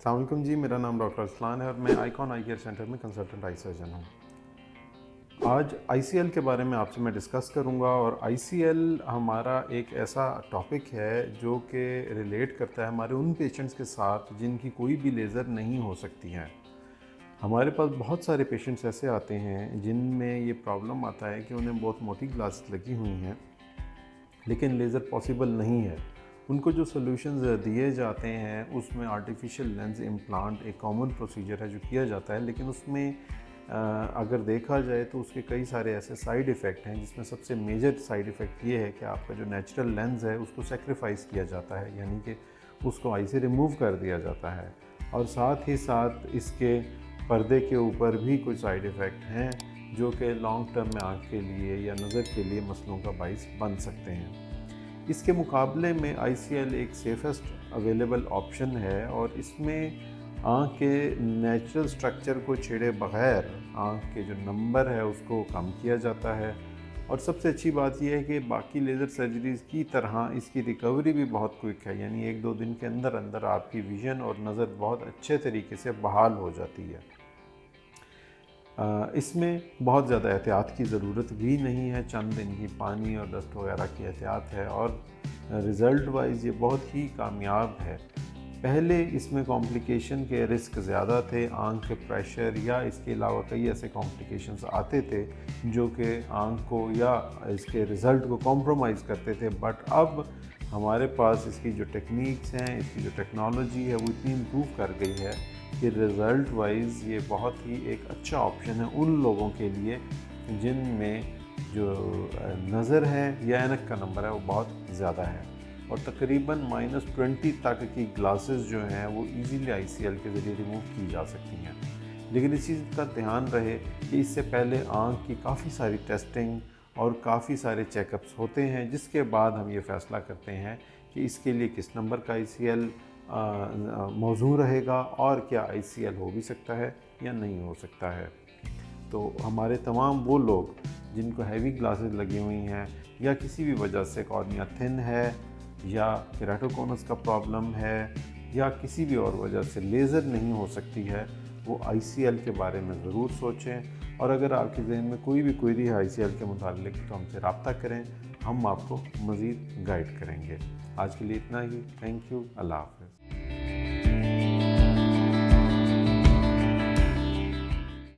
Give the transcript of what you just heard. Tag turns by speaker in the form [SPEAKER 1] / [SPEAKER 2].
[SPEAKER 1] السلام علیکم جی، میرا نام ڈاکٹر ارسلان ہے اور میں آئیکن آئی کیئر سینٹر میں کنسلٹنٹ آئی سرجن ہوں۔ آج آئی سی ایل کے بارے میں آپ سے میں ڈسکس کروں گا، اور آئی سی ایل ہمارا ایک ایسا ٹاپک ہے جو کہ ریلیٹ کرتا ہے ہمارے ان پیشنٹس کے ساتھ جن کی کوئی بھی لیزر نہیں ہو سکتی ہے۔ ہمارے پاس بہت سارے پیشنٹس ایسے آتے ہیں جن میں یہ پرابلم آتا ہے کہ انہیں بہت موٹی گلاسز لگی ہوئی ہیں لیکن لیزر پاسبل نہیں ہے۔ ان کو جو سلوشنز دیے جاتے ہیں اس میں آرٹیفیشل لینز امپلانٹ ایک کامن پروسیجر ہے جو کیا جاتا ہے، لیکن اس میں اگر دیکھا جائے تو اس کے کئی سارے ایسے سائیڈ ایفیکٹ ہیں، جس میں سب سے میجر سائیڈ ایفیکٹ یہ ہے کہ آپ کا جو نیچرل لینز ہے اس کو سیکریفائز کیا جاتا ہے، یعنی کہ اس کو آئی سے ریموو کر دیا جاتا ہے، اور ساتھ ہی ساتھ اس کے پردے کے اوپر بھی کچھ سائیڈ ایفیکٹ ہیں جو کہ لانگ ٹرم میں آنکھ کے لیے یا نظر کے لیے مسئلوں کا باعث بن سکتے ہیں۔ اس کے مقابلے میں آئی سی ایل ایک سیفسٹ اویلیبل آپشن ہے، اور اس میں آنکھ کے نیچرل سٹرکچر کو چھیڑے بغیر آنکھ کے جو نمبر ہے اس کو کم کیا جاتا ہے، اور سب سے اچھی بات یہ ہے کہ باقی لیزر سرجریز کی طرح اس کی ریکوری بھی بہت کوئک ہے، یعنی 1-2 دن کے اندر اندر آپ کی ویژن اور نظر بہت اچھے طریقے سے بحال ہو جاتی ہے۔ اس میں بہت زیادہ احتیاط کی ضرورت بھی نہیں ہے، چند دن کی پانی اور ڈسٹ وغیرہ کی احتیاط ہے، اور رزلٹ وائز یہ بہت ہی کامیاب ہے۔ پہلے اس میں کمپلیکیشن کے رسک زیادہ تھے، آنکھ کے پریشر یا اس کے علاوہ کئی ایسے کمپلیکیشنز آتے تھے جو کہ آنکھ کو یا اس کے رزلٹ کو کمپرومائز کرتے تھے، بٹ اب ہمارے پاس اس کی جو ٹیکنیکس ہیں، اس کی جو ٹیکنالوجی ہے وہ اتنی امپروو کر گئی ہے کہ رزلٹ وائز یہ بہت ہی ایک اچھا آپشن ہے ان لوگوں کے لیے جن میں جو نظر ہے یا اینک کا نمبر ہے وہ بہت زیادہ ہے، اور تقریباً -20 تک کی گلاسز جو ہیں وہ ایزیلی آئی سی ایل کے ذریعے ریموو کی جا سکتی ہیں۔ لیکن اس چیز کا دھیان رہے کہ اس سے پہلے آنکھ کی کافی ساری ٹیسٹنگ اور کافی سارے چیک اپس ہوتے ہیں، جس کے بعد ہم یہ فیصلہ کرتے ہیں کہ اس کے لیے کس نمبر کا آئی سی ایل موزوں رہے گا، اور کیا آئی سی ایل ہو بھی سکتا ہے یا نہیں ہو سکتا ہے۔ تو ہمارے تمام وہ لوگ جن کو ہیوی گلاسز لگی ہوئی ہیں یا کسی بھی وجہ سے کارنیا تھن ہے یا کیراٹوکونس کا پرابلم ہے یا کسی بھی اور وجہ سے لیزر نہیں ہو سکتی ہے، وہ آئی سی ایل کے بارے میں ضرور سوچیں، اور اگر آپ کے ذہن میں کوئی بھی کوئری ہے آئی سی ایل کے متعلق تو ہم سے رابطہ کریں، ہم آپ کو مزید گائیڈ کریں گے۔ آج کے لیے اتنا ہی، تھینک یو، اللہ حافظ۔